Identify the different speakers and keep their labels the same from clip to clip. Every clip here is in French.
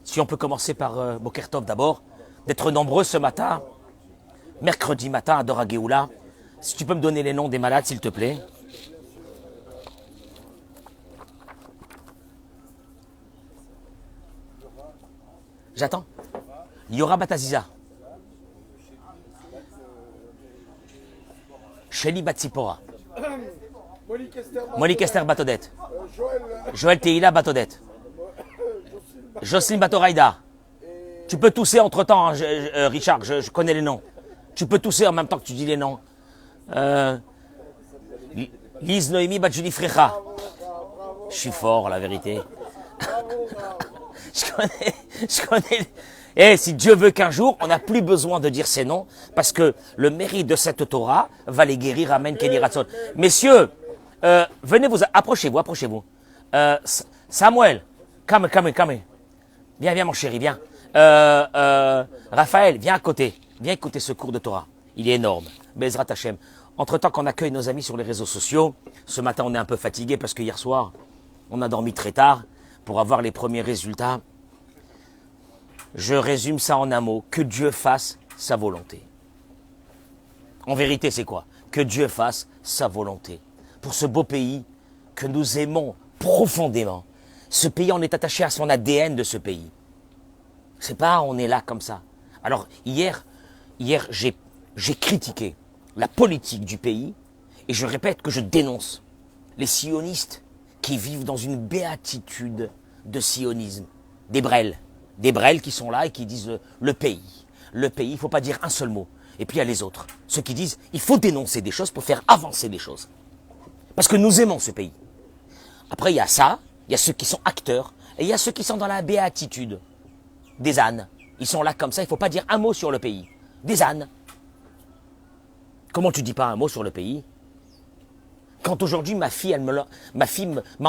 Speaker 1: Si on peut commencer par Boker Tov d'abord, d'être nombreux ce matin, mercredi matin à Dora Géoula. Si tu peux me donner les noms des malades, s'il te plaît. J'attends. Yora Bataziza. Shelly Batsipora. Monique Esther Batodet. Joël Teila Batodet. Jocelyne Batoraïda. Tu peux tousser entre-temps, hein, Richard, je connais les noms. Tu peux tousser en même temps que tu dis les noms. Lise Noémie Badjouli Frecha. Je suis fort, la vérité. je connais. Et si Dieu veut qu'un jour, on n'a plus besoin de dire ces noms, parce que le mérite de cette Torah va les guérir. Amen, Kenny Ratson. Messieurs, venez approchez-vous. Samuel, come. Viens, mon chéri, viens. Raphaël, viens à côté. Viens écouter ce cours de Torah. Il est énorme. Bezrat Hashem. Entre-temps qu'on accueille nos amis sur les réseaux sociaux, ce matin on est un peu fatigué parce que hier soir, on a dormi très tard pour avoir les premiers résultats. Je résume ça en un mot. Que Dieu fasse sa volonté. En vérité, c'est quoi? Que Dieu fasse sa volonté. Pour ce beau pays que nous aimons profondément. Ce pays, on est attaché à son ADN de ce pays. C'est pas on est là comme ça. Alors, hier j'ai critiqué la politique du pays et je répète que je dénonce les sionistes qui vivent dans une béatitude de sionisme. Des brels qui sont là et qui disent le pays, il ne faut pas dire un seul mot. Et puis il y a les autres, ceux qui disent il faut dénoncer des choses pour faire avancer des choses. Parce que nous aimons ce pays. Après il y a ça, il y a ceux qui sont acteurs et il y a ceux qui sont dans la béatitude. Des ânes. Ils sont là comme ça, il ne faut pas dire un mot sur le pays. Des ânes. Comment tu dis pas un mot sur le pays? Quand aujourd'hui ma fille m'a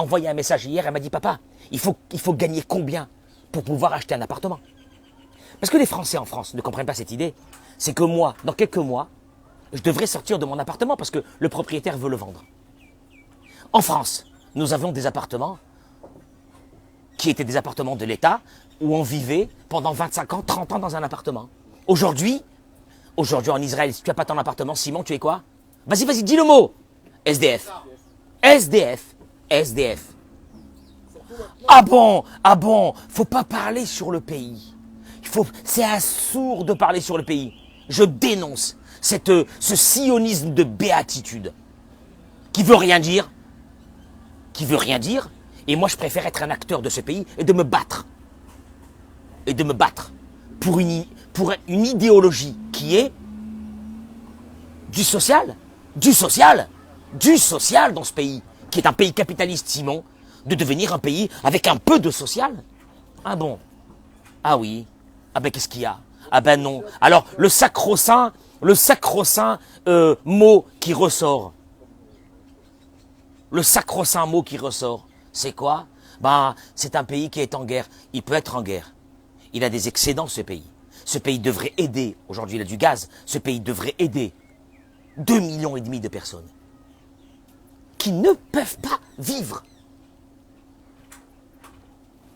Speaker 1: envoyé un message hier, elle m'a dit papa, il faut gagner combien pour pouvoir acheter un appartement? Parce que les Français en France ne comprennent pas cette idée. C'est que moi, dans quelques mois, je devrais sortir de mon appartement parce que le propriétaire veut le vendre. En France, nous avons des appartements qui étaient des appartements de l'État où on vivait pendant 25 ans, 30 ans dans un appartement. Aujourd'hui en Israël, si tu n'as pas ton appartement, Simon, tu es quoi? Vas-y, dis le mot. SDF. Ah bon, faut pas parler sur le pays. C'est assourd de parler sur le pays. Je dénonce ce sionisme de béatitude qui veut rien dire. Et moi, je préfère être un acteur de ce pays et de me battre. Pour une idéologie qui est du social dans ce pays, qui est un pays capitaliste, Simon, de devenir un pays avec un peu de social. Ah bon? Ah oui? Ah ben qu'est-ce qu'il y a? Ah ben non. Alors le sacro-saint mot qui ressort. Le sacro-saint mot qui ressort, c'est quoi? Ben, c'est un pays qui est en guerre. Il peut être en guerre. Il a des excédents, ce pays. Ce pays devrait aider. Aujourd'hui, il a du gaz. Ce pays devrait aider 2,5 millions de personnes qui ne peuvent pas vivre.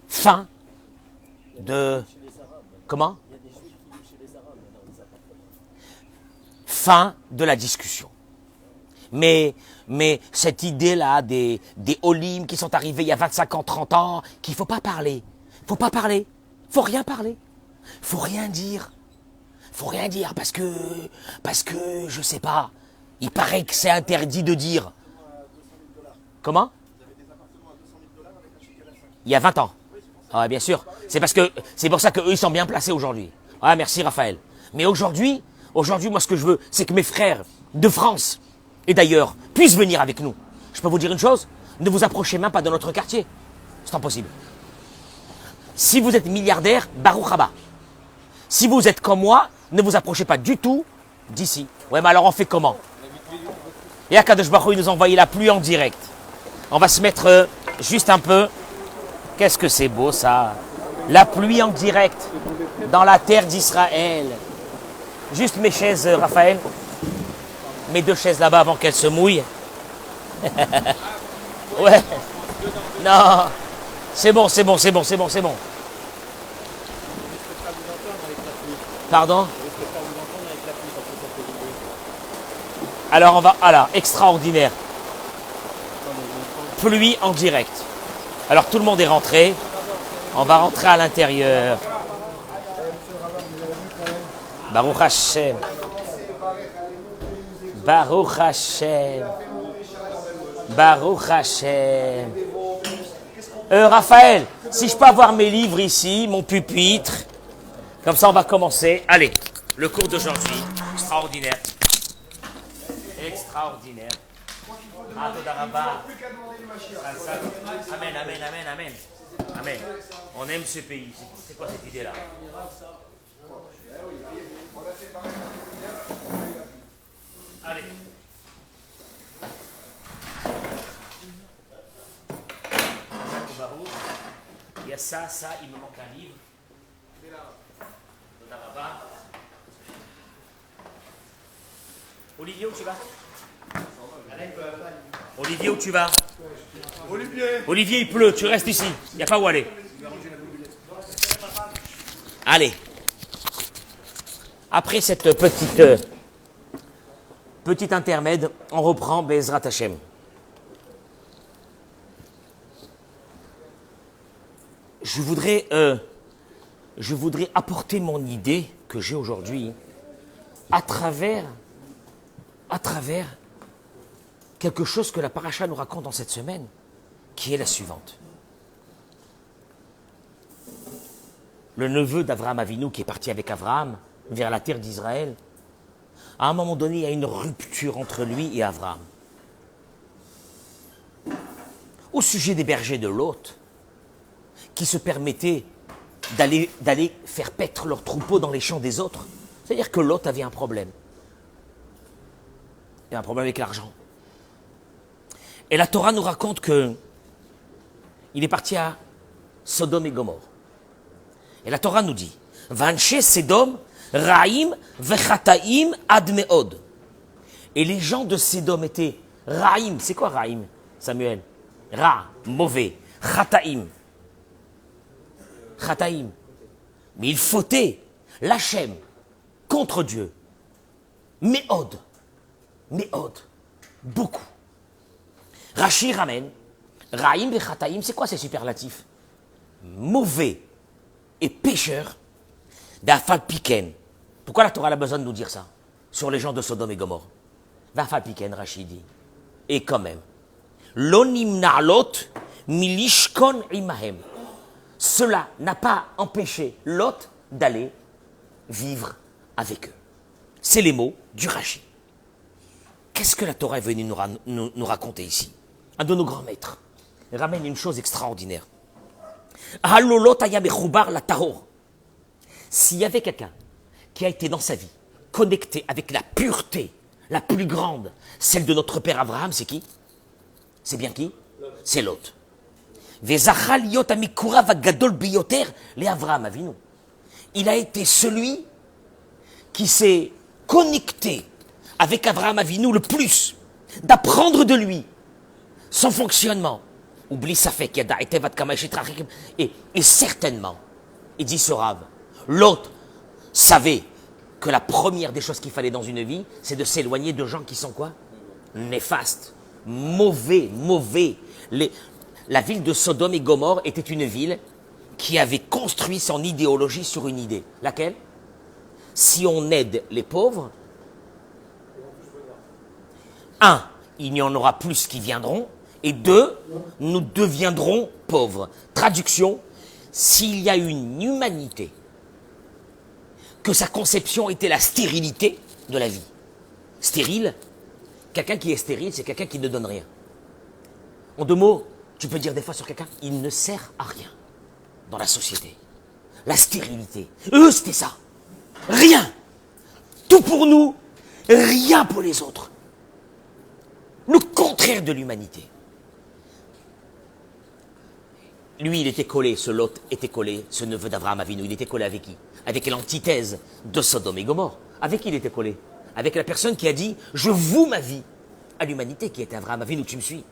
Speaker 1: Fin de... Comment? Fin de la discussion. Mais cette idée-là des Olim qui sont arrivés il y a 25 ans, 30 ans, qu'il ne faut pas parler. Faut rien parler. Faut rien dire. Parce que je sais pas. Il paraît que c'est interdit de dire. Comment? Il y a 20 ans. Ah ouais, bien sûr. C'est pour ça qu'eux, ils sont bien placés aujourd'hui. Ah, merci Raphaël. Mais aujourd'hui, moi, ce que je veux, c'est que mes frères de France et d'ailleurs puissent venir avec nous. Je peux vous dire une chose? Ne vous approchez même pas de notre quartier. C'est impossible. Si vous êtes milliardaire, Baruch Haba. Si vous êtes comme moi, ne vous approchez pas du tout d'ici. Ouais, mais alors on fait comment? Et Akadosh Baruch Hu nous a envoyé la pluie en direct. On va se mettre juste un peu. Qu'est-ce que c'est beau ça? La pluie en direct dans la terre d'Israël. Juste mes chaises, Raphaël. Mes 2 chaises là-bas avant qu'elles se mouillent. Ouais. Non. C'est bon. Pardon? Alors on va, alors, extraordinaire. Pluie en direct. Alors tout le monde est rentré. On va rentrer à l'intérieur. Baruch Hashem. Baruch Hashem. Baruch Hashem. Raphaël, si je peux avoir mes livres ici, mon pupitre. Comme ça on va commencer. Allez, le cours d'aujourd'hui. Extraordinaire. Extraordinaire. Amen, amen, amen, amen. Amen. On aime ce pays. C'est quoi cette idée-là? Allez. Il y a ça, il me manque un livre. Olivier, où tu vas? Olivier, où tu vas? Olivier, il pleut, tu restes ici. Il n'y a pas où aller. Allez. Après cette petite intermède, on reprend Bezrat Hashem. Je voudrais apporter mon idée que j'ai aujourd'hui à travers quelque chose que la paracha nous raconte dans cette semaine, qui est la suivante. Le neveu d'Avraham Avinu qui est parti avec Avraham vers la terre d'Israël, à un moment donné, il y a une rupture entre lui et Avraham. Au sujet des bergers de Lot, qui se permettaient d'aller faire paître leurs troupeaux dans les champs des autres. C'est-à-dire que Lot avait un problème. Il y a un problème avec l'argent. Et la Torah nous raconte que il est parti à Sodome et Gomorre. Et la Torah nous dit Vanche Sedom, Raïm, Vechataïm, Admeod. Et les gens de Sédom étaient Raïm. C'est quoi Raïm, Samuel? Ra, mauvais. Chataïm. Chataïm. Mais ils fautaient l'Hachem contre Dieu. Méod. Méod. Beaucoup. Rachi ramène. Raïm et Chataïm, c'est quoi ces superlatifs? Mauvais et pécheur d'Afal Piken. Pourquoi la Torah a besoin de nous dire ça sur les gens de Sodome et Gomorre? D'Afal Piken, Rachid dit. Et quand même. Lonim na'lot milishkon imahem. Cela n'a pas empêché Lot d'aller vivre avec eux. C'est les mots du Rachi. Qu'est-ce que la Torah est venue nous raconter ici? Un de nos grands maîtres ramène une chose extraordinaire. Halolot ayamechoubar la tahor. S'il y avait quelqu'un qui a été dans sa vie connecté avec la pureté la plus grande, celle de notre père Abraham, c'est qui? C'est bien qui? C'est Lot. Vezachal yot amikurav agadol biyoter le Avraham Avinu. Il a été celui qui s'est connecté avec Avraham Avinu le plus, d'apprendre de lui son fonctionnement. Oublie ça fait qu'il y a et certainement, il dit ce Rav, l'autre savait que la première des choses qu'il fallait dans une vie, c'est de s'éloigner de gens qui sont quoi? Néfastes, mauvais. La ville de Sodome et Gomorre était une ville qui avait construit son idéologie sur une idée. Laquelle? Si on aide les pauvres, un, il n'y en aura plus qui viendront, et deux, nous deviendrons pauvres. Traduction, s'il y a une humanité, que sa conception était la stérilité de la vie. Stérile, quelqu'un qui est stérile, c'est quelqu'un qui ne donne rien. En deux mots, tu peux dire des fois sur quelqu'un, il ne sert à rien dans la société. La stérilité. Eux, c'était ça. Rien. Tout pour nous, rien pour les autres. Le contraire de l'humanité. Lui, il était collé, ce Lot était collé, ce neveu d'Avraham Avinu, il était collé avec qui? Avec l'antithèse de Sodome et Gomorre. Avec qui il était collé? Avec la personne qui a dit « Je voue ma vie » à l'humanité qui était Avraham Avinu, tu me suis?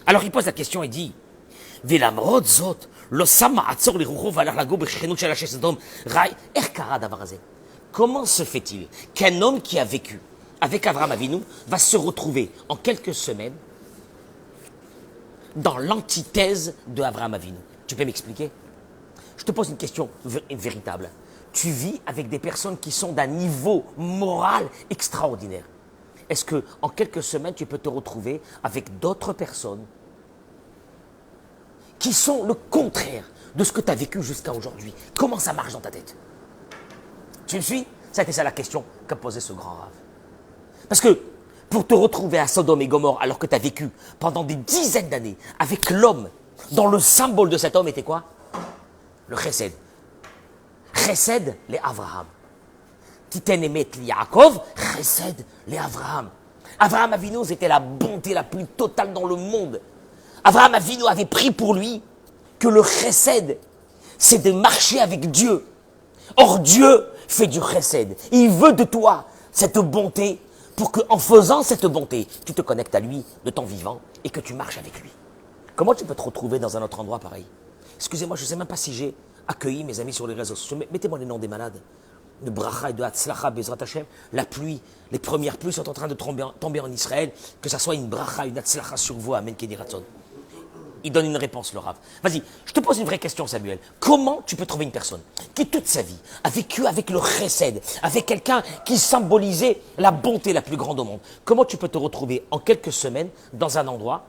Speaker 1: Alors il pose la question et dit « Velamrod zot, lo sama atzor lirucho valar lago b'chechenut shel Hashem Sodom, rai, er kara davar hazeh » Comment se fait-il qu'un homme qui a vécu avec Abraham Avinu va se retrouver en quelques semaines dans l'antithèse de Abraham Avinu? Tu peux m'expliquer? Je te pose une question véritable. Tu vis avec des personnes qui sont d'un niveau moral extraordinaire. Est-ce que en quelques semaines, tu peux te retrouver avec d'autres personnes qui sont le contraire de ce que tu as vécu jusqu'à aujourd'hui? Comment ça marche dans ta tête? Tu me suis? Ça a été ça la question qu'a posée ce grand rave. Parce que pour te retrouver à Sodome et Gomorrhe alors que tu as vécu pendant des dizaines d'années avec l'homme dont le symbole de cet homme était quoi? Le chesed. Chesed, les Avraham. Titen emet li Yaakov, chesed, les Avraham. Avraham Avinu, c'était la bonté la plus totale dans le monde. Avraham Avinu avait pris pour lui que le chesed, c'est de marcher avec Dieu. Or, Dieu fait du chesed. Il veut de toi cette bonté pour qu'en faisant cette bonté, tu te connectes à lui de ton vivant et que tu marches avec lui. Comment tu peux te retrouver dans un autre endroit pareil? Excusez-moi, je ne sais même pas si j'ai accueilli mes amis sur les réseaux sociaux. Mettez-moi les noms des malades. De Bracha et de Hatzlacha, Bezrat Hashem. La pluie, les premières pluies sont en train de tomber en Israël. Que ça soit une Bracha, une Hatzlacha sur vous, Amen Kedi Ratzon. Il donne une réponse, le Rav. Vas-y, je te pose une vraie question, Samuel. Comment tu peux trouver une personne qui, toute sa vie, a vécu avec le chesed, avec quelqu'un qui symbolisait la bonté la plus grande au monde? Comment tu peux te retrouver en quelques semaines dans un endroit?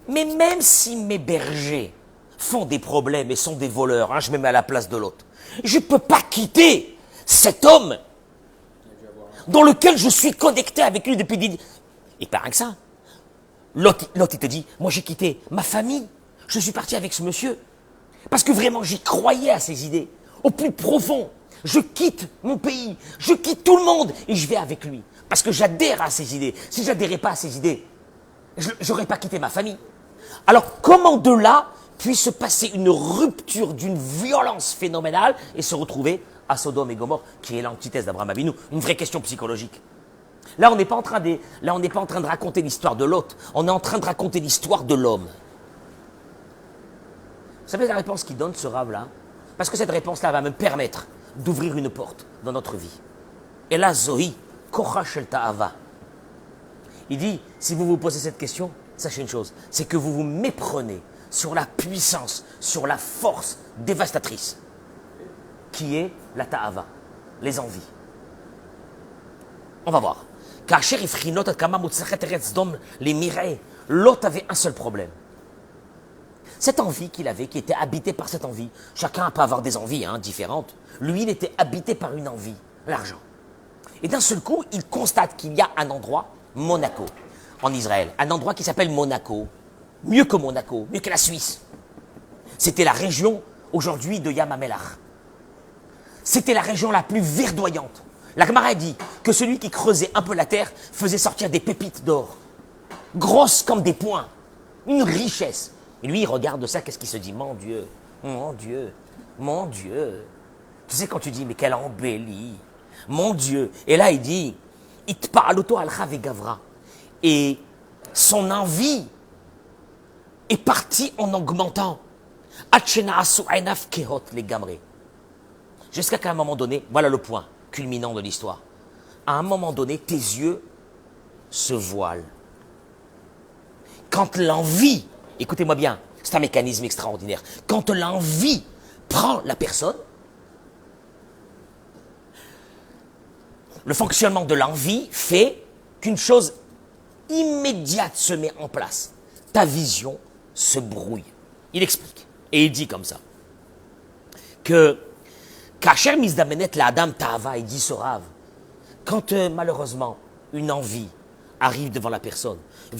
Speaker 1: Mais même si mes bergers font des problèmes et sont des voleurs, hein, je me mets à la place de l'autre, je ne peux pas quitter cet homme dans lequel je suis connecté avec lui depuis des... Et pas rien que ça. L'autre, il te dit, moi j'ai quitté ma famille, je suis parti avec ce monsieur, parce que vraiment j'y croyais à ses idées, au plus profond. Je quitte mon pays, je quitte tout le monde et je vais avec lui, parce que j'adhère à ses idées. Si je n'adhérais pas à ses idées, je n'aurais pas quitté ma famille. Alors comment de là puisse se passer une rupture d'une violence phénoménale et se retrouver à Sodome et Gomorrhe, qui est l'antithèse d'Abraham Avinu? Une vraie question psychologique. Là, on n'est pas en train de raconter l'histoire de l'autre, on est en train de raconter l'histoire de l'homme. Vous savez la réponse qu'il donne, ce rave-là? Parce que cette réponse-là va me permettre d'ouvrir une porte dans notre vie. Et là, Zohi, Kocha Shel Ta'ava. Il dit, si vous vous posez cette question, sachez une chose, c'est que vous vous méprenez sur la puissance, sur la force dévastatrice, qui est la ta'ava, les envies. On va voir. L'autre avait un seul problème. Cette envie qu'il avait, qui était habitée par cette envie, chacun peut avoir des envies différentes. Lui, il était habité par une envie, l'argent. Et d'un seul coup, il constate qu'il y a un endroit, Monaco, en Israël, un endroit qui s'appelle Monaco, mieux que Monaco, mieux que la Suisse. C'était la région aujourd'hui de Yam HaMelach. C'était la région la plus verdoyante. La Gemara dit que celui qui creusait un peu la terre faisait sortir des pépites d'or, grosses comme des poings, une richesse. Et lui, il regarde ça, qu'est-ce qu'il se dit? Mon Dieu, mon Dieu, mon Dieu. Tu sais quand tu dis, mais quelle embellie, mon Dieu. Et là, il dit, Itpa'aloto al Gavra. Et son envie est partie en augmentant. Jusqu'à qu'à un moment donné, voilà le point culminant de l'histoire. À un moment donné, tes yeux se voilent. Quand l'envie, écoutez-moi bien, c'est un mécanisme extraordinaire. Quand l'envie prend la personne, le fonctionnement de l'envie fait qu'une chose immédiate se met en place. Ta vision se brouille. Il explique. Et il dit comme ça. Que Kacher Mizdamenet la Adam Ta'ava, il dit ce rave. Quand malheureusement une envie arrive devant la personne, il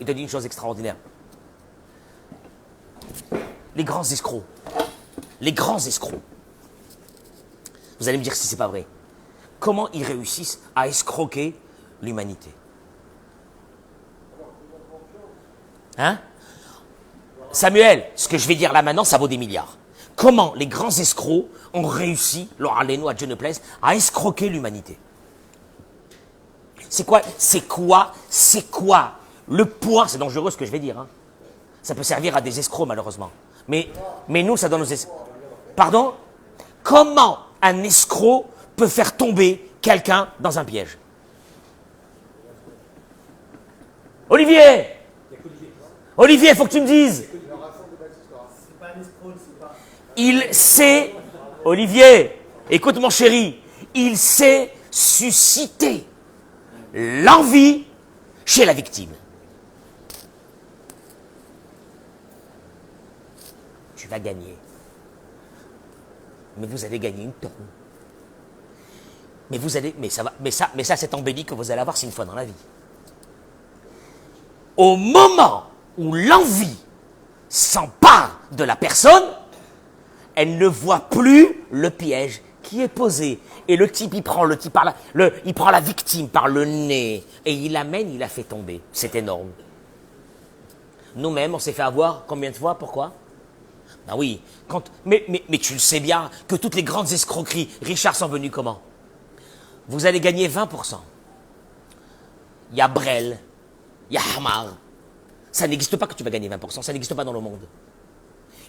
Speaker 1: te dit une chose extraordinaire. Les grands escrocs. Les grands escrocs. Vous allez me dire si c'est pas vrai. Comment ils réussissent à escroquer l'humanité? Hein? Samuel, ce que je vais dire là maintenant, ça vaut des milliards. comment les grands escrocs ont réussi, leur alléno à Dieu ne plaise, à escroquer l'humanité. C'est quoi le point, c'est dangereux ce que je vais dire, hein. Ça peut servir à des escrocs malheureusement. Mais nous, ça donne aux escrocs. Pardon? Comment un escroc peut faire tomber quelqu'un dans un piège? Olivier, il faut que tu me dises. Il sait, Olivier, écoute mon chéri, il sait susciter l'envie chez la victime. Tu vas gagner. Mais vous allez gagner une tonne. Mais ça, cette embellie que vous allez avoir, c'est une fois dans la vie. Au moment où l'envie s'empare de la personne, elle ne voit plus le piège qui est posé. Et le type, il prend la victime par le nez et il l'amène, il la fait tomber. C'est énorme. Nous-mêmes, on s'est fait avoir combien de fois? Pourquoi? Ben oui, mais tu le sais bien que toutes les grandes escroqueries, Richard, sont venues comment? Vous allez gagner 20%. Il y a Brel, il y a Hamar. Ça n'existe pas que tu vas gagner 20%, ça n'existe pas dans le monde.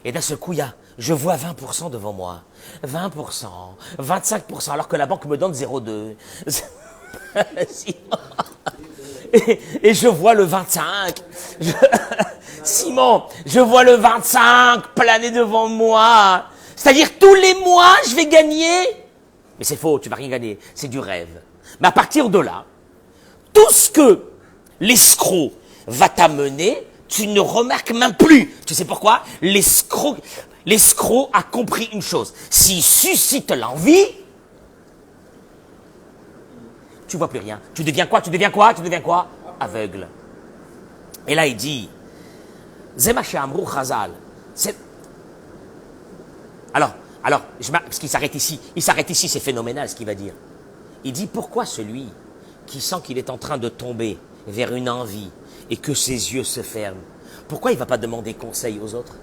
Speaker 1: Et d'un seul coup, je vois 20% devant moi. 20%, 25%, alors que la banque me donne 0,2. Et je vois le 25. Simon, je vois le 25 planer devant moi. C'est-à-dire tous les mois, je vais gagner. Mais c'est faux, tu vas rien gagner. C'est du rêve. Mais à partir de là, tout ce que l'escroc va t'amener, tu ne remarques même plus. Tu sais pourquoi? L'escroc a compris une chose. S'il suscite l'envie, tu vois plus rien. Tu deviens quoi? Aveugle. Et là, il dit, Zemaché Amrou Chazal. Alors, parce qu'il s'arrête ici. C'est phénoménal ce qu'il va dire. Il dit, pourquoi celui qui sent qu'il est en train de tomber vers une envie et que ses yeux se ferment, pourquoi il ne va pas demander conseil aux autres?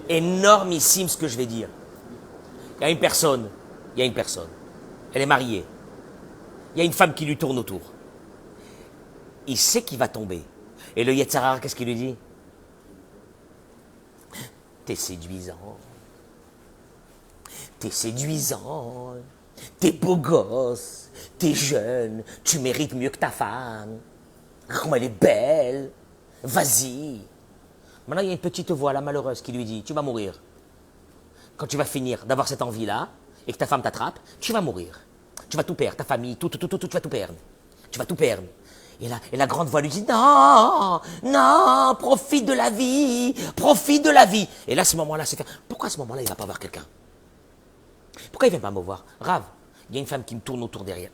Speaker 1: Énormissime ce que je vais dire. Il y a une personne, elle est mariée, il y a une femme qui lui tourne autour. Il sait qu'il va tomber. Et le Yetzer Hara, qu'est-ce qu'il lui dit? T'es séduisant, t'es beau gosse, t'es jeune, tu mérites mieux que ta femme. Comment elle est belle, vas-y. Maintenant, il y a une petite voix, la malheureuse, qui lui dit, tu vas mourir. Quand tu vas finir d'avoir cette envie-là, et que ta femme t'attrape, tu vas mourir. Tu vas tout perdre, ta famille, tout, tu vas tout perdre. Tu vas tout perdre. Et la grande voix lui dit, non, profite de la vie. Et là, à ce moment-là, pourquoi à ce moment-là, il ne va pas voir quelqu'un? Pourquoi il ne vient pas me voir? Rav, il y a une femme qui me tourne autour derrière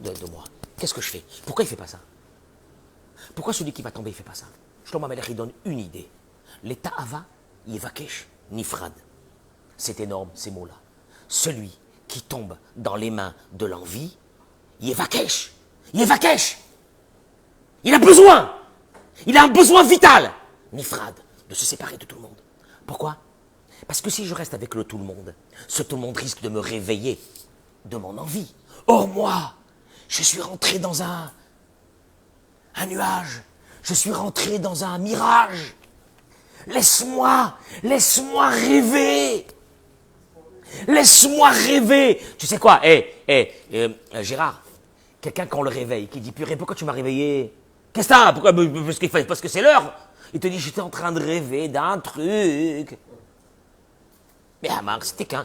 Speaker 1: de moi. Qu'est-ce que je fais? Pourquoi il ne fait pas ça? Pourquoi celui qui va tomber, il ne fait pas ça? Shlomo HaMelech, il donne une idée. L'état Ava, Yevakesh, Nifrad. C'est énorme, ces mots-là. Celui qui tombe dans les mains de l'envie, Yevakesh. Il a besoin. Il a un besoin vital. Nifrad, de se séparer de tout le monde. Pourquoi? Parce que si je reste avec le tout le monde, ce tout le monde risque de me réveiller de mon envie. Or moi, je suis rentré dans un nuage. Je suis rentré dans un mirage. Laisse-moi rêver. Laisse-moi rêver. Tu sais quoi? Gérard, quelqu'un quand on le réveille, qui dit, purée, pourquoi tu m'as réveillé? Qu'est-ce que t'as? Pourquoi? Parce que c'est l'heure. Il te dit, j'étais en train de rêver d'un truc. Mais Amar, c'était qu'un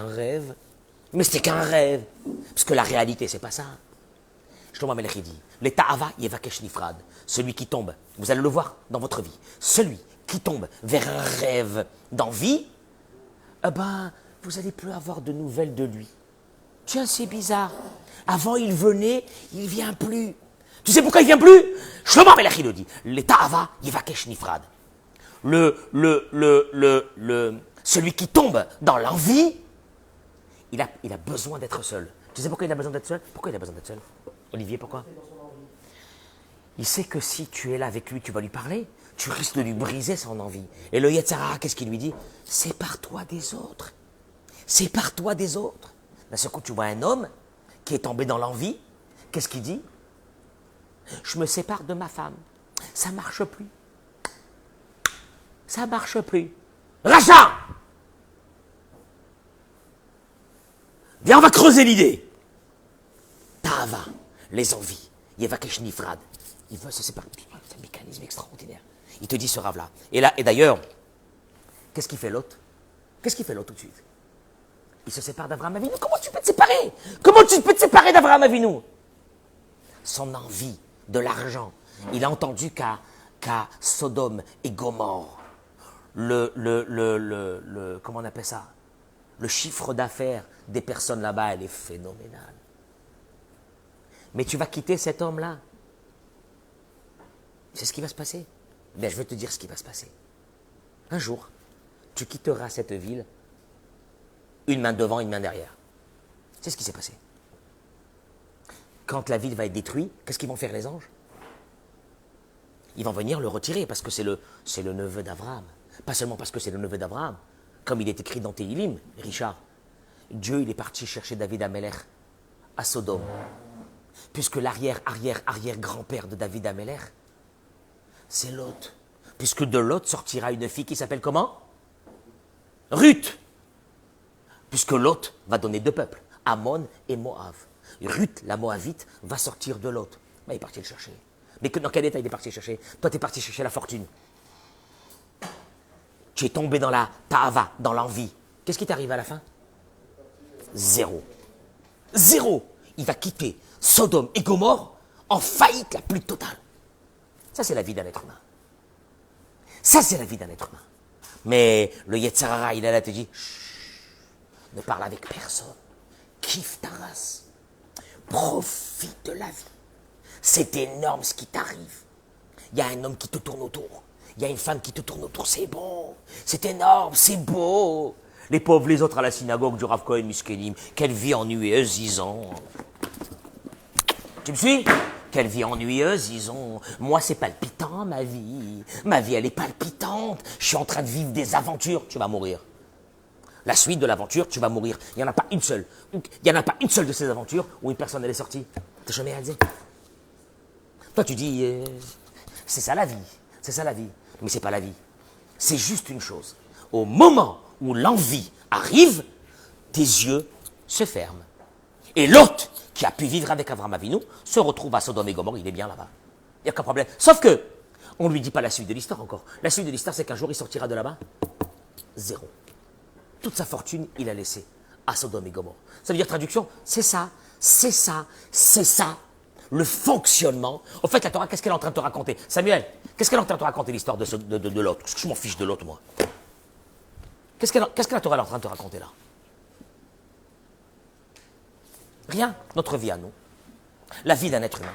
Speaker 1: rêve. Parce que la réalité, c'est pas ça. Shlomo HaMelech dit, l'état Ava Yevakesh Nifrad. Celui qui tombe, vous allez le voir dans votre vie, celui qui tombe vers un rêve d'envie, vous n'allez plus avoir de nouvelles de lui. Tiens, c'est bizarre. Avant, il venait, il ne vient plus. Tu sais pourquoi il ne vient plus? Shlomo HaMelech, il le dit. L'état Ava Yevakesh Nifrad. Celui qui tombe dans l'envie, il a besoin d'être seul. Tu sais pourquoi il a besoin d'être seul? Pourquoi il a besoin d'être seul? Olivier, pourquoi? Il sait que si tu es là avec lui, tu vas lui parler, tu risques de lui briser son envie. Et le Yetzer Hara, qu'est-ce qu'il lui dit? Sépare-toi des autres. Sépare-toi des autres. D'un seul coup, tu vois un homme qui est tombé dans l'envie. Qu'est-ce qu'il dit? Je me sépare de ma femme. Ça marche plus. Ça marche plus. Rachat! Viens, on va creuser l'idée. Ta'ava, les envies. Yevakesh Nifrad. Il veut se séparer. C'est un mécanisme extraordinaire. Il te dit ce rave-là. Et là, et d'ailleurs, qu'est-ce qu'il fait l'autre? Qu'est-ce qu'il fait l'autre tout de suite? Il se sépare d'Abraham Avinu. Comment tu peux te séparer? Comment tu peux te séparer d'Abraham Avinu? Son envie de l'argent. Il a entendu qu'à Sodome et Gomorre, comment on appelle ça? Le chiffre d'affaires des personnes là-bas, elle est phénoménale. Mais tu vas quitter cet homme-là. C'est ce qui va se passer. Bien, je vais te dire ce qui va se passer. Un jour, tu quitteras cette ville, une main devant, une main derrière. C'est ce qui s'est passé. Quand la ville va être détruite, qu'est-ce qu'ils vont faire les anges? Ils vont venir le retirer parce que c'est le neveu d'Abraham. Pas seulement parce que c'est le neveu d'Abraham, comme il est écrit dans Téhilim, Richard. Dieu, il est parti chercher David Amelech à Sodome. Puisque l'arrière-arrière-arrière-grand-père de David Amelech, c'est Lot. Puisque de Lot sortira une fille qui s'appelle comment? Ruth. Puisque Lot va donner deux peuples, Ammon et Moab. Ruth, la Moabite, va sortir de Lot. Ben, il est parti le chercher. Mais dans quel état il est parti le chercher? Toi, tu es parti chercher la fortune. Tu es tombé dans la ta'ava, dans l'envie. Qu'est-ce qui t'arrive à la fin? Zéro. Zéro. Il va quitter Sodome et Gomorre en faillite la plus totale. Ça, c'est la vie d'un être humain. Ça, c'est la vie d'un être humain. Mais le Yetzer Hara, il est là, te dit, ne parle avec personne. Kiffe ta race. Profite de la vie. C'est énorme ce qui t'arrive. Il y a un homme qui te tourne autour. Il y a une femme qui te tourne autour. C'est bon. C'est énorme. C'est beau. Les pauvres, les autres à la synagogue du Rav Cohen Muskelim. Quelle vie ennuyeuse, ils ont. Tu me suis? Quelle vie ennuyeuse, ils ont. Moi, c'est palpitant, ma vie. Ma vie, elle est palpitante. Je suis en train de vivre des aventures. Tu vas mourir. La suite de l'aventure, tu vas mourir. Il n'y en a pas une seule. Il n'y en a pas une seule de ces aventures où une personne, elle est sortie. T'as jamais réalisé? Toi, tu dis, c'est ça la vie. C'est ça la vie. Mais c'est pas la vie. C'est juste une chose. Au moment où l'envie arrive, tes yeux se ferment. Et l'autre, qui a pu vivre avec Abraham Avinu, se retrouve à Sodome et Gomorre, il est bien là-bas. Il n'y a aucun problème. Sauf que, on ne lui dit pas la suite de l'histoire encore. La suite de l'histoire, c'est qu'un jour, il sortira de là-bas. Zéro. Toute sa fortune, il a laissé à Sodome et Gomorre. Ça veut dire, traduction, c'est ça, c'est ça, c'est ça, le fonctionnement. En fait, la Torah, qu'est-ce qu'elle est en train de te raconter? Samuel, qu'est-ce qu'elle est en train de te raconter, l'histoire de l'autre? Parce que je m'en fiche de l'autre, moi. Qu'est-ce que la Torah est en train de te raconter, là? Rien. Notre vie à nous. La vie d'un être humain.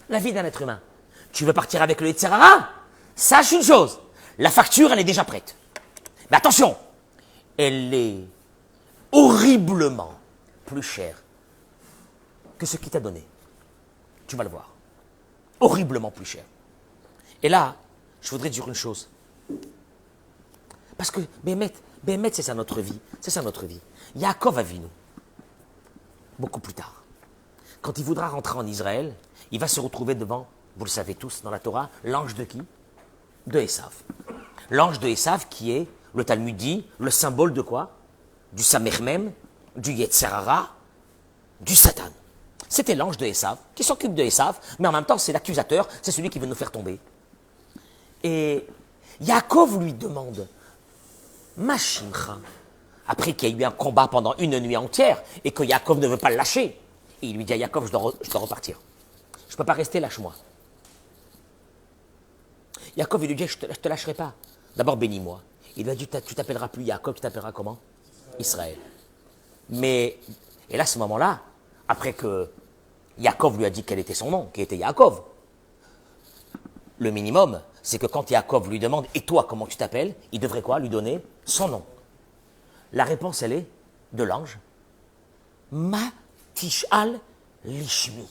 Speaker 1: La vie d'un être humain. Tu veux partir avec le Yetzer Hara? Sache une chose. La facture, elle est déjà prête. Mais attention, elle est horriblement plus chère que ce qu'il t'a donné. Tu vas le voir. Horriblement plus cher. Et là, je voudrais dire une chose. Parce que, Bémet, c'est ça notre vie. C'est ça notre vie. Yaakov Avinu, beaucoup plus tard, quand il voudra rentrer en Israël, il va se retrouver devant, vous le savez tous dans la Torah, l'ange de qui? De Esav. L'ange de Esav qui est, le Talmud dit, le symbole de quoi? Du Samermem, du Yetzer Hara, du Satan. C'était l'ange de Esav, qui s'occupe de Esav, mais en même temps c'est l'accusateur, c'est celui qui veut nous faire tomber. Et Yaakov lui demande, Mashimcha, après qu'il y a eu un combat pendant une nuit entière, et que Yaakov ne veut pas le lâcher, et il lui dit à Yaakov, je dois repartir. Je ne peux pas rester, lâche-moi. Yaakov, il lui dit, je ne te lâcherai pas. D'abord, bénis-moi. Il lui a dit, tu t'appelleras plus Yaakov, tu t'appelleras comment? Israël. Mais, et là, à ce moment-là, après que Yaakov lui a dit quel était son nom, qui était Yaakov, le minimum, c'est que quand Yaakov lui demande, et toi, comment tu t'appelles? Il devrait quoi? Lui donner son nom. La réponse, elle est de l'ange. Ma tishal lishmi.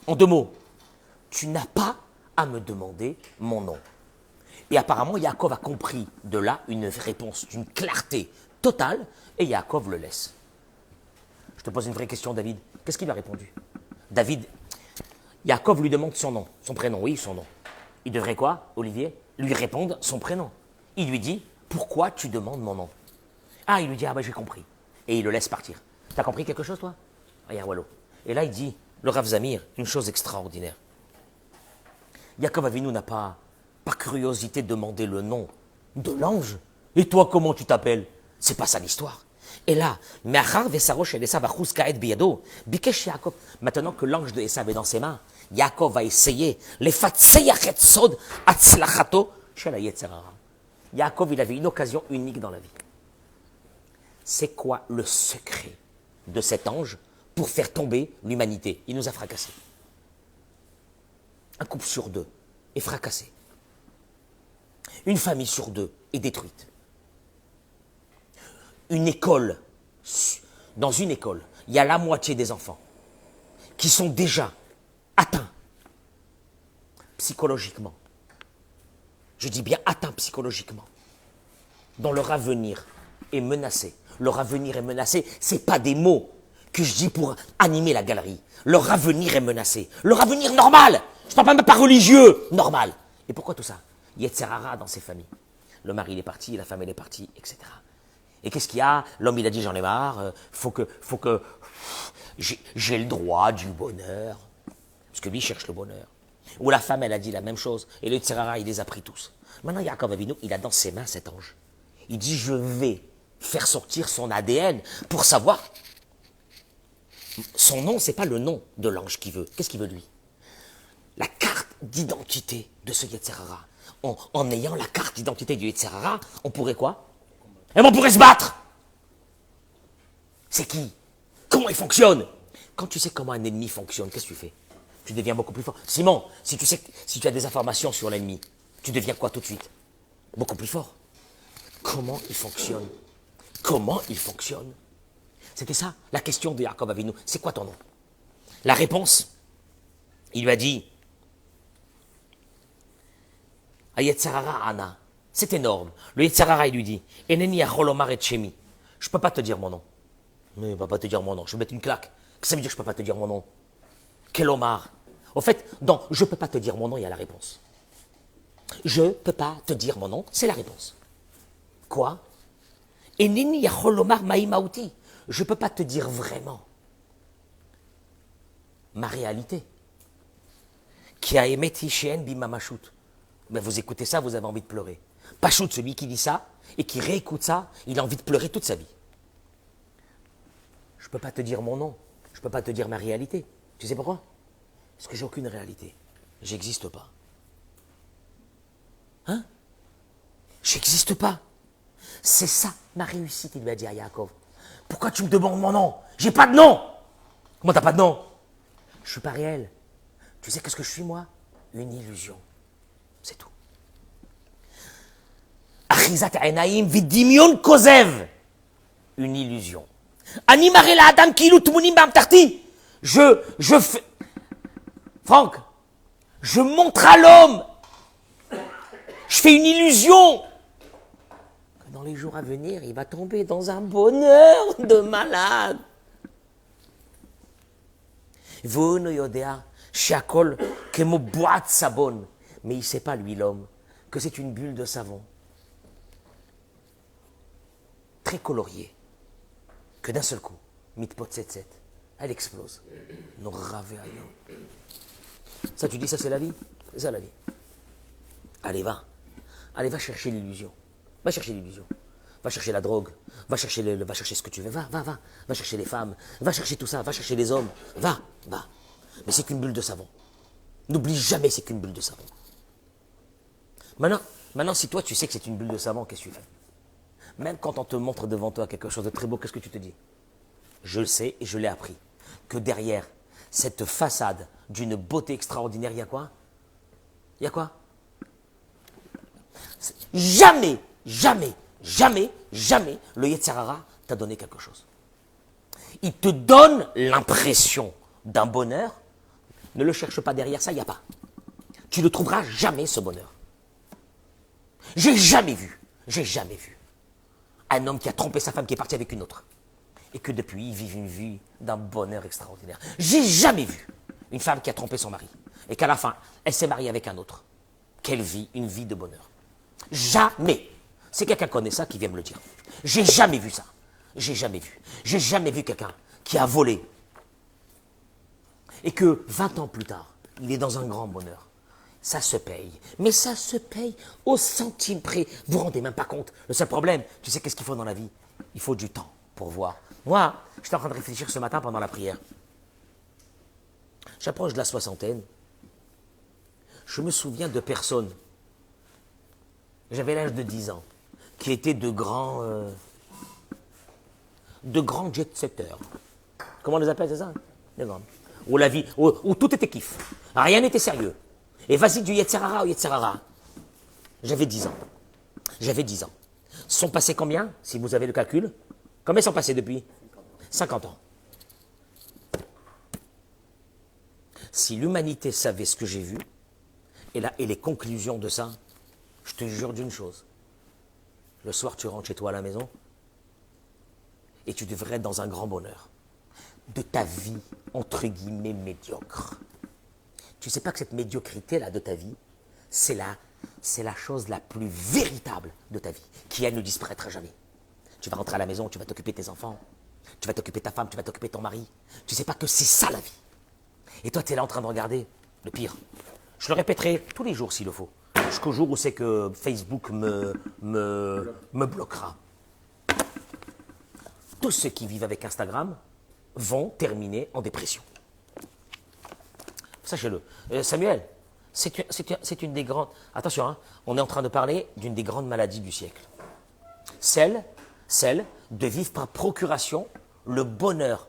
Speaker 1: En deux mots, tu n'as pas à me demander mon nom? Et apparemment, Yaakov a compris de là une réponse d'une clarté totale, et Yaakov le laisse. Je te pose une vraie question, David. Qu'est-ce qu'il a répondu? David, Yaakov lui demande son nom, son prénom, oui, son nom. Il devrait quoi, Olivier? Lui répondre son prénom. Il lui dit, pourquoi tu demandes mon nom? Ah, il lui dit, ah ben j'ai compris. Et il le laisse partir. T'as compris quelque chose, toi? Regarde, Wallo. Et là, il dit, le Rav Zamir, une chose extraordinaire. Yaakov Avinu n'a pas, par curiosité, demandé le nom de l'ange. Et toi, comment tu t'appelles? C'est pas ça l'histoire. Et là, maintenant que l'ange de Esav est dans ses mains, Yaakov va essayer Yaakov, il avait une occasion unique dans la vie. C'est quoi le secret de cet ange pour faire tomber l'humanité? Il nous a fracassés. Un couple sur deux est fracassé. Une famille sur deux est détruite. Une école, dans une école, il y a la moitié des enfants qui sont déjà atteints psychologiquement. Je dis bien atteints psychologiquement, dont leur avenir est menacé. Leur avenir est menacé, ce n'est pas des mots que je dis pour animer la galerie. Leur avenir est menacé. Leur avenir normal. Je ne parle même pas religieux, normal. Et pourquoi tout ça? Yetzer hara dans ces familles. Le mari il est parti, la femme elle est partie, etc. Et qu'est-ce qu'il y a? L'homme il a dit j'en ai marre, faut que j'ai le droit du bonheur. Parce que lui cherche le bonheur. Ou la femme elle a dit la même chose. Et le Yetzer hara il les a pris tous. Maintenant Yaakov Avinu il a dans ses mains cet ange. Il dit je vais faire sortir son ADN pour savoir. Son nom, c'est pas le nom de l'ange qu'il veut. Qu'est-ce qu'il veut lui? La carte d'identité de ce Yetzer hara. En ayant la carte d'identité du Yetzer hara, on pourrait quoi? Et on pourrait se battre. C'est qui? Comment il fonctionne? Quand tu sais comment un ennemi fonctionne, qu'est-ce que tu fais? Tu deviens beaucoup plus fort. Simon, si tu as des informations sur l'ennemi, tu deviens quoi tout de suite? Beaucoup plus fort. Comment il fonctionne? Comment il fonctionne? C'était ça, la question de Yaakov Avinu. C'est quoi ton nom? La réponse, il lui a dit, Yetzer hara Ana. C'est énorme. Le Yetzer hara, il lui dit, Eneni achol omar et shemi. Je ne peux pas te dire mon nom. Mais il ne va pas te dire mon nom. Je vais mettre une claque. Qu'est-ce que ça veut dire que je ne peux pas te dire mon nom? Quel Omar? Au fait, dans je ne peux pas te dire mon nom, il y a la réponse. Je ne peux pas te dire mon nom, c'est la réponse. Quoi? Eneni achol omar maïmaouti. Je ne peux pas te dire vraiment ma réalité. Qui a aimé Tishen bimamashut. Mais vous écoutez ça, vous avez envie de pleurer. Pachout, celui qui dit ça et qui réécoute ça, il a envie de pleurer toute sa vie. Je ne peux pas te dire mon nom, je ne peux pas te dire ma réalité. Tu sais pourquoi? Parce que j'ai aucune réalité. J'existe pas. Hein? J'existe pas. C'est ça ma réussite, il lui a dit à Yaakov. Pourquoi tu me demandes mon nom? J'ai pas de nom. Comment t'as pas de nom? Je suis pas réel. Tu sais qu'est-ce que je suis moi? Une illusion. C'est tout. Achizat enaim vidimion kozev. Une illusion. Animare la adam kilu tmunim bamtarti. Je fais. Franck, je montre à l'homme. Je fais une illusion. Dans les jours à venir, il va tomber dans un bonheur de malade. Vono yodea shakol kemo boat sabon. Mais il ne sait pas, lui, l'homme, que c'est une bulle de savon. Très coloriée. Que d'un seul coup, mitpot 7-7, elle explose. Nous ravéaillons. Ça, tu dis, ça, c'est la vie? C'est ça, la vie. Allez, va. Allez, va chercher l'illusion. Va chercher l'illusion. Va chercher la drogue. Va chercher ce que tu veux. Va. Va chercher les femmes. Va chercher tout ça. Va chercher les hommes. Va. Mais c'est qu'une bulle de savon. N'oublie jamais, c'est qu'une bulle de savon. Maintenant, si toi, tu sais que c'est une bulle de savon, qu'est-ce que tu fais? Même quand on te montre devant toi quelque chose de très beau, qu'est-ce que tu te dis? Je le sais et je l'ai appris. Que derrière cette façade d'une beauté extraordinaire, il y a quoi? Il y a quoi? Jamais, le Yetzer hara t'a donné quelque chose. Il te donne l'impression d'un bonheur. Ne le cherche pas derrière ça, il n'y a pas. Tu ne trouveras jamais ce bonheur. J'ai jamais vu un homme qui a trompé sa femme, qui est parti avec une autre, et que depuis, il vit une vie d'un bonheur extraordinaire. J'ai jamais vu une femme qui a trompé son mari, et qu'à la fin, elle s'est mariée avec un autre, qu'elle vit une vie de bonheur. Jamais. Si quelqu'un connaît ça, qui vient me le dire. J'ai jamais vu ça. J'ai jamais vu. J'ai jamais vu quelqu'un qui a volé, et que 20 ans plus tard, il est dans un grand bonheur. Ça se paye. Mais ça se paye au centime près. Vous vous rendez même pas compte. Le seul problème, tu sais qu'est-ce qu'il faut dans la vie? Il faut du temps pour voir. Moi, j'étais en train de réfléchir ce matin pendant la prière. J'approche de la soixantaine. Je me souviens de personnes, j'avais l'âge de 10 ans, qui étaient de grands jet-setters. Comment on les appelle, c'est ça? Des grands. Où la vie, où tout était kiff. Rien n'était sérieux. Et vas-y du Yetzirara au Yetzirara. J'avais 10 ans. J'avais 10 ans. Sont passés combien, si vous avez le calcul? Combien sont passés depuis? 50 ans. Si l'humanité savait ce que j'ai vu, et les conclusions de ça, je te jure d'une chose. Le soir, tu rentres chez toi à la maison, et tu devrais être dans un grand bonheur de ta vie, entre guillemets, médiocre. Tu ne sais pas que cette médiocrité-là de ta vie, c'est la chose la plus véritable de ta vie, qui, elle, ne disparaîtra jamais. Tu vas rentrer à la maison, tu vas t'occuper de tes enfants, tu vas t'occuper de ta femme, tu vas t'occuper de ton mari. Tu ne sais pas que c'est ça la vie. Et toi, tu es là en train de regarder le pire. Je le répéterai tous les jours s'il le faut, jusqu'au jour où c'est que Facebook me bloquera. Tous ceux qui vivent avec Instagram vont terminer en dépression. Sachez-le. Samuel, c'est une des grandes... Attention, hein, on est en train de parler d'une des grandes maladies du siècle. Celle de vivre par procuration le bonheur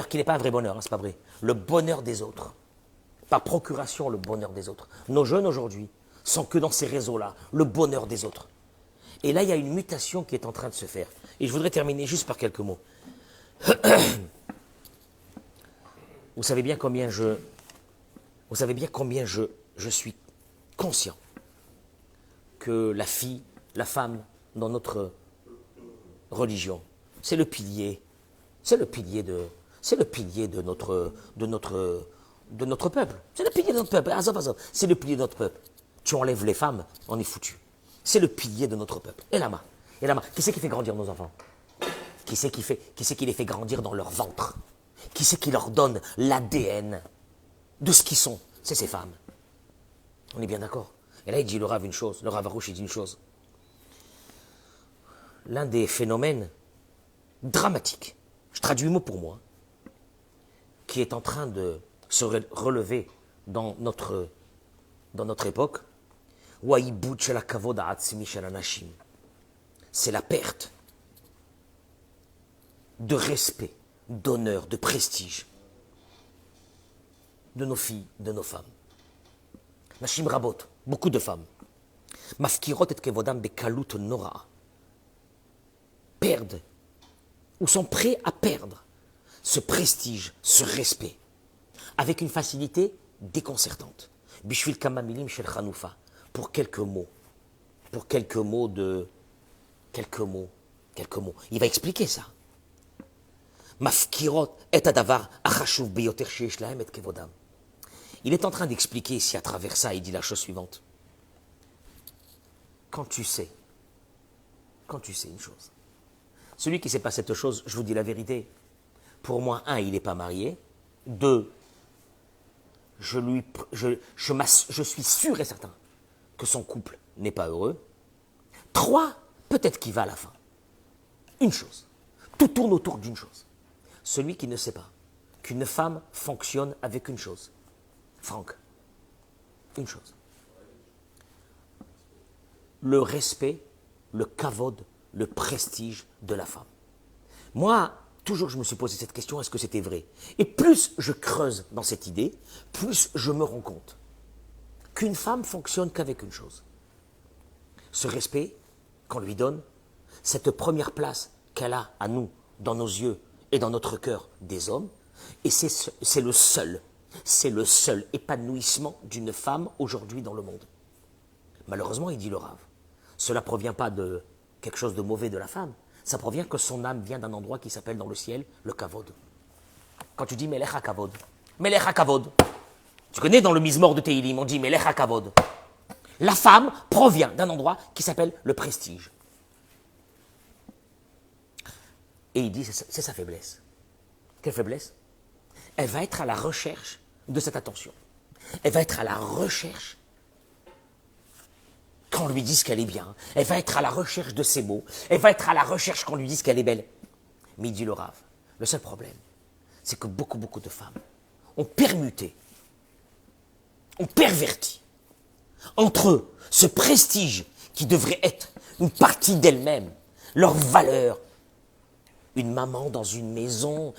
Speaker 1: qui n'est pas un vrai bonheur, hein, c'est pas vrai, le bonheur des autres. Par procuration, le bonheur des autres. Nos jeunes aujourd'hui sont que dans ces réseaux-là, le bonheur des autres. Et là, il y a une mutation qui est en train de se faire. Et je voudrais terminer juste par quelques mots. Vous savez bien combien je suis conscient que la fille, la femme, dans notre religion, c'est le pilier de notre peuple. C'est le pilier de notre peuple. C'est le pilier de notre peuple. Tu enlèves les femmes, on est foutu. C'est le pilier de notre peuple. Et là-bas, qui c'est qui fait grandir nos enfants? Qui c'est qui les fait grandir dans leur ventre? Qui c'est qui leur donne l'ADN de ce qu'ils sont? C'est ces femmes. On est bien d'accord. Et là, il dit le Rav une chose, le Rav Arouche, il dit une chose. L'un des phénomènes dramatiques, je traduis mot pour mot, qui est en train de se relever dans notre époque, c'est la perte de respect, d'honneur, de prestige de nos filles, de nos femmes. Nashim Rabot, beaucoup de femmes, mafkirot et kevodam bekalut nora, perdent ou sont prêts à perdre ce prestige, ce respect, avec une facilité déconcertante. Bishvil kamamilim shel Hanoufa, pour quelques mots. Il va expliquer ça. Mafkirot et adavar achashuv beyoter sheyesh lahem et kevodam. Il est en train d'expliquer ici à travers ça, il dit la chose suivante. Quand tu sais une chose, celui qui ne sait pas cette chose, je vous dis la vérité, pour moi, 1, il n'est pas marié, 2, je suis sûr et certain que son couple n'est pas heureux, 3, peut-être qu'il va à la fin. Une chose, tout tourne autour d'une chose. Celui qui ne sait pas qu'une femme fonctionne avec une chose, Franck, une chose. Le respect, le kavod, le prestige de la femme. Moi, toujours je me suis posé cette question, est-ce que c'était vrai? Et plus je creuse dans cette idée, plus je me rends compte qu'une femme fonctionne qu'avec une chose. Ce respect qu'on lui donne, cette première place qu'elle a à nous, dans nos yeux et dans notre cœur des hommes, et c'est le seul C'est le seul épanouissement d'une femme aujourd'hui dans le monde. Malheureusement, il dit le Rav, cela ne provient pas de quelque chose de mauvais de la femme, ça provient que son âme vient d'un endroit qui s'appelle dans le ciel le Kavod. Quand tu dis Melech HaKavod, Melech HaKavod, tu connais dans le Mizmor de Tehilim, on dit Melech HaKavod. La femme provient d'un endroit qui s'appelle le prestige. Et il dit, c'est sa faiblesse. Quelle faiblesse? Elle va être à la recherche de cette attention. Elle va être à la recherche qu'on lui dise qu'elle est bien. Elle va être à la recherche de ses mots. Elle va être à la recherche qu'on lui dise qu'elle est belle. Mais il dit le Rav, le seul problème, c'est que beaucoup de femmes ont permuté, ont perverti entre ce prestige qui devrait être une partie d'elle-même, leur valeur. Une maman dans une maison,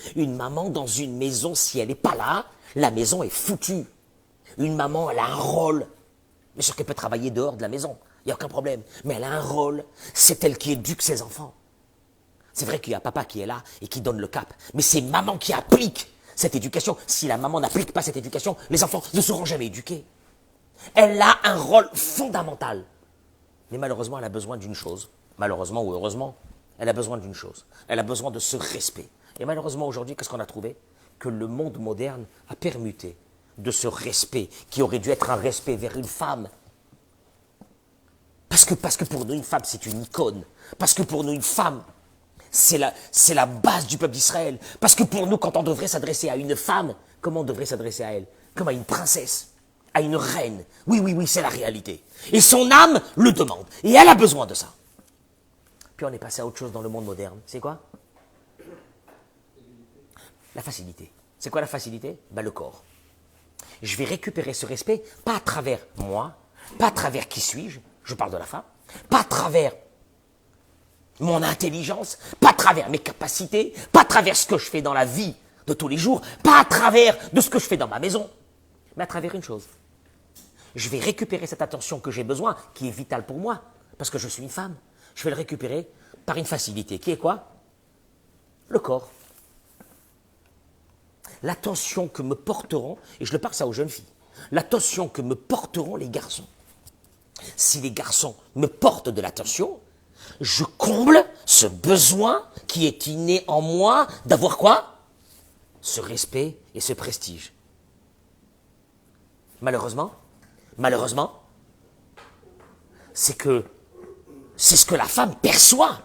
Speaker 1: si elle n'est pas là, la maison est foutue. Une maman, elle a un rôle. Bien sûr qu'elle peut travailler dehors de la maison, il n'y a aucun problème. Mais elle a un rôle, c'est elle qui éduque ses enfants. C'est vrai qu'il y a papa qui est là et qui donne le cap, mais c'est maman qui applique cette éducation. Si la maman n'applique pas cette éducation, les enfants ne seront jamais éduqués. Elle a un rôle fondamental. Mais malheureusement, elle a besoin d'une chose. Malheureusement ou heureusement, elle a besoin d'une chose. Elle a besoin de ce respect. Et malheureusement, aujourd'hui, qu'est-ce qu'on a trouvé? Que le monde moderne a permuté de ce respect qui aurait dû être un respect vers une femme. Parce que pour nous, une femme, c'est une icône. Parce que pour nous, une femme, c'est la base du peuple d'Israël. Parce que pour nous, quand on devrait s'adresser à une femme, comment on devrait s'adresser à elle? Comme à une princesse, à une reine. Oui, c'est la réalité. Et son âme le demande. Et elle a besoin de ça. Puis on est passé à autre chose dans le monde moderne. C'est quoi? La facilité. C'est quoi la facilité? Le corps. Je vais récupérer ce respect, pas à travers moi, pas à travers qui suis-je, je parle de la femme, pas à travers mon intelligence, pas à travers mes capacités, pas à travers ce que je fais dans la vie de tous les jours, pas à travers de ce que je fais dans ma maison, mais à travers une chose. Je vais récupérer cette attention que j'ai besoin, qui est vitale pour moi, parce que je suis une femme. Je vais le récupérer par une facilité, qui est quoi? Le corps. L'attention que me porteront, et je le parle ça aux jeunes filles, l'attention que me porteront les garçons. Si les garçons me portent de l'attention, je comble ce besoin qui est inné en moi d'avoir quoi? Ce respect et ce prestige. Malheureusement, c'est ce que la femme perçoit.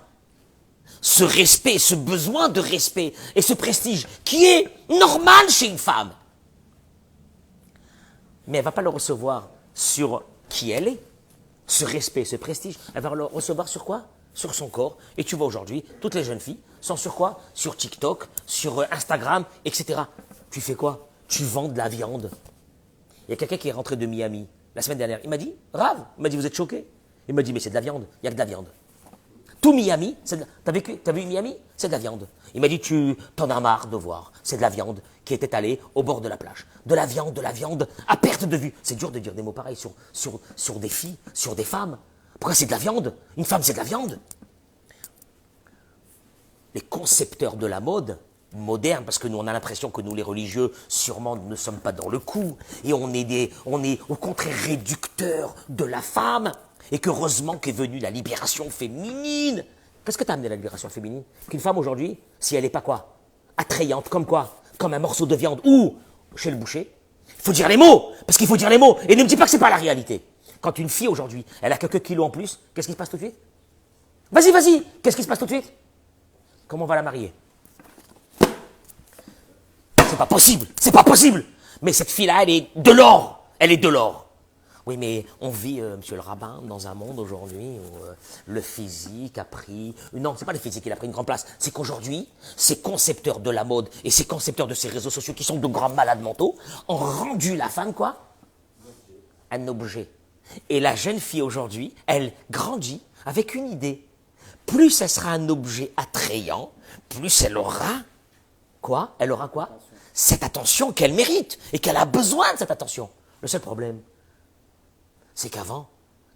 Speaker 1: Ce respect, ce besoin de respect et ce prestige qui est normal chez une femme. Mais elle ne va pas le recevoir sur qui elle est, ce respect, ce prestige. Elle va le recevoir sur quoi? Sur son corps. Et tu vois aujourd'hui, toutes les jeunes filles sont sur quoi? Sur TikTok, sur Instagram, etc. Tu fais quoi? Tu vends de la viande. Il y a quelqu'un qui est rentré de Miami la semaine dernière. Il m'a dit, Rav, il m'a dit, vous êtes choqué? Il m'a dit, mais c'est de la viande, il n'y a que de la viande. Tout Miami, t'as vu Miami? C'est de la viande. Il m'a dit, t'en as marre de voir. C'est de la viande qui est étalée au bord de la plage. De la viande, à perte de vue. C'est dur de dire des mots pareils sur des filles, sur des femmes. Pourquoi c'est de la viande? Une femme, c'est de la viande. Les concepteurs de la mode, moderne, parce que nous, on a l'impression que nous, les religieux, sûrement, nous ne sommes pas dans le coup. Et on est au contraire réducteurs de la femme. Et qu'heureusement qu'est venue la libération féminine. Qu'est-ce que t'as amené la libération féminine? Qu'une femme aujourd'hui, si elle n'est pas quoi? Attrayante, comme quoi? Comme un morceau de viande ou chez le boucher. Il faut dire les mots, parce qu'il faut dire les mots. Et ne me dis pas que c'est pas la réalité. Quand une fille aujourd'hui, elle a quelques kilos en plus, qu'est-ce qui se passe tout de suite? Vas-y, qu'est-ce qui se passe tout de suite? Comment on va la marier? C'est pas possible. Mais cette fille-là, elle est de l'or. Oui, mais on vit, monsieur le rabbin, dans un monde aujourd'hui où le physique a pris... Non, c'est pas le physique qui a pris une grande place. C'est qu'aujourd'hui, ces concepteurs de la mode et ces concepteurs de ces réseaux sociaux qui sont de grands malades mentaux ont rendu la femme, quoi? Un objet. Et la jeune fille aujourd'hui, elle grandit avec une idée. Plus elle sera un objet attrayant, plus elle aura... Quoi? Elle aura quoi? Cette attention qu'elle mérite et qu'elle a besoin de cette attention. Le seul problème, c'est qu'avant,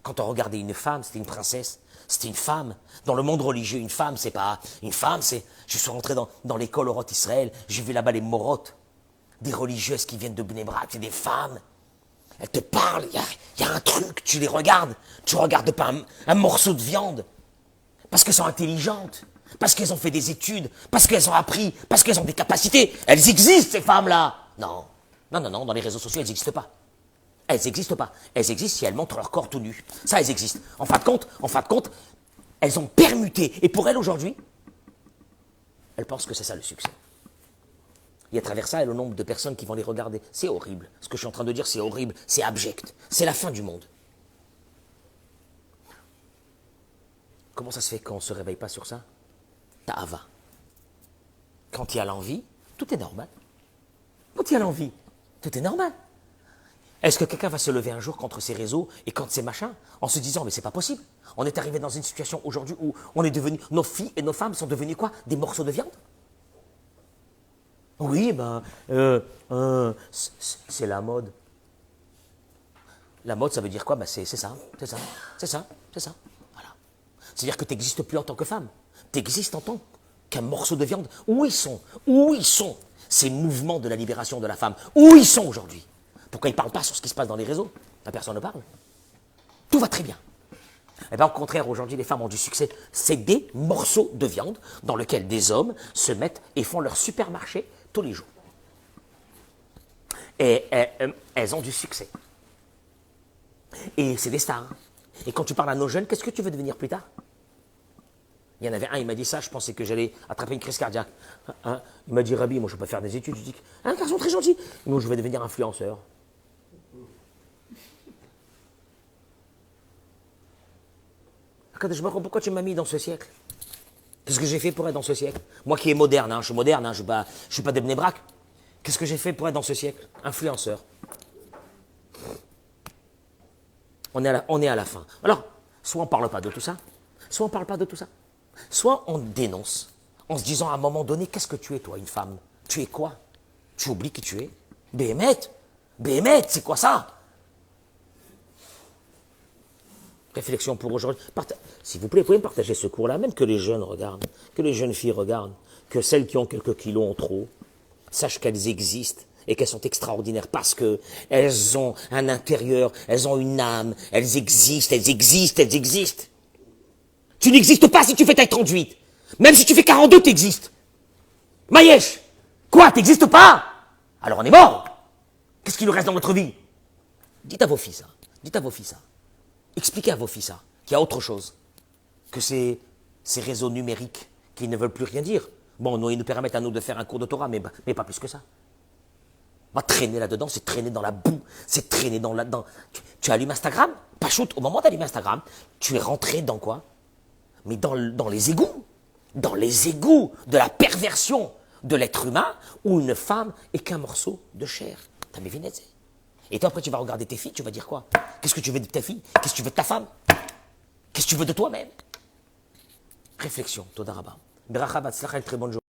Speaker 1: quand on regardait une femme, c'était une princesse, c'était une femme. Dans le monde religieux, une femme, c'est pas... Une femme, c'est... Je suis rentré dans l'école Oroth Israël, j'ai vu là-bas les morotes. des religieuses qui viennent de Bnei Brak, c'est des femmes. Elles te parlent, il y a un truc, tu les regardes. Tu ne regardes pas un morceau de viande. Parce qu'elles sont intelligentes, parce qu'elles ont fait des études, parce qu'elles ont appris, parce qu'elles ont des capacités. Elles existent, ces femmes-là. Non, non, non, non, dans les réseaux sociaux, elles n'existent pas. Elles n'existent pas. Elles existent si elles montrent leur corps tout nu. Ça, elles existent. En fin de compte, elles ont permuté. Et pour elles, aujourd'hui, elles pensent que c'est ça le succès. Et à travers ça, le nombre de personnes qui vont les regarder, c'est horrible. Ce que je suis en train de dire, c'est horrible, c'est abject. C'est la fin du monde. Comment ça se fait qu'on ne se réveille pas sur ça? Ta'ava. Quand il y a l'envie, tout est normal. Quand il y a l'envie, tout est normal. Est-ce que quelqu'un va se lever un jour contre ces réseaux et contre ces machins en se disant mais c'est pas possible? On est arrivé dans une situation aujourd'hui où on est devenu, nos filles et nos femmes sont devenues quoi? Des morceaux de viande? Oui, c'est la mode. La mode, ça veut dire quoi? C'est ça, c'est ça, c'est ça, c'est ça. Voilà. C'est-à-dire que tu n'existes plus en tant que femme. Tu existes en tant qu'un morceau de viande. Où ils sont? Où ils sont ces mouvements de la libération de la femme? Où ils sont aujourd'hui? Pourquoi ils ne parlent pas sur ce qui se passe dans les réseaux? La personne ne parle. Tout va très bien. Eh bien, au contraire, aujourd'hui, les femmes ont du succès. C'est des morceaux de viande dans lesquels des hommes se mettent et font leur supermarché tous les jours. Et elles ont du succès. Et c'est des stars. Et quand tu parles à nos jeunes, qu'est-ce que tu veux devenir plus tard? Il y en avait un, il m'a dit ça, je pensais que j'allais attraper une crise cardiaque. Il m'a dit, Rabbi, moi je ne peux pas faire des études. Je dis, un garçon très gentil. Moi je vais devenir influenceur. Pourquoi tu m'as mis dans ce siècle? Qu'est-ce que j'ai fait pour être dans ce siècle? Moi qui est moderne, je suis moderne, je ne suis pas des Bnei Brak. Qu'est-ce que j'ai fait pour être dans ce siècle? Influenceur. On est à la fin. Alors, soit on ne parle pas de tout ça, soit on ne parle pas de tout ça. Soit on dénonce, en se disant à un moment donné, qu'est-ce que tu es toi, une femme? Tu es quoi? Tu oublies qui tu es? Béhémet, c'est quoi ça? Réflexion pour aujourd'hui. S'il vous plaît, vous pouvez me partager ce cours-là, même que les jeunes regardent, que les jeunes filles regardent, que celles qui ont quelques kilos en trop, sachent qu'elles existent et qu'elles sont extraordinaires parce qu'elles ont un intérieur, elles ont une âme, elles existent. Tu n'existes pas si tu fais taille 38. Même si tu fais 42, tu existes. Maïesh, quoi, tu n'existes pas? Alors on est mort. Qu'est-ce qui nous reste dans notre vie? Dites à vos fils ça. Expliquez à vos fils ça, qu'il y a autre chose que ces réseaux numériques qui ne veulent plus rien dire. Bon, ils nous permettent à nous de faire un cours de Torah, mais pas plus que ça. Va traîner là-dedans, c'est traîner dans la boue, c'est traîner là-dedans. Tu allumes Instagram, pas shoot, au moment d'allumer Instagram, tu es rentré dans quoi? Mais dans les égouts de la perversion de l'être humain, où une femme est qu'un morceau de chair. T'as mes vignettes. Et toi, après, tu vas regarder tes filles, tu vas dire quoi? Qu'est-ce que tu veux de ta fille? Qu'est-ce que tu veux de ta femme? Qu'est-ce que tu veux de toi-même? Réflexion, Toda Rabba. Beracha Batzlacha, très bonne journée.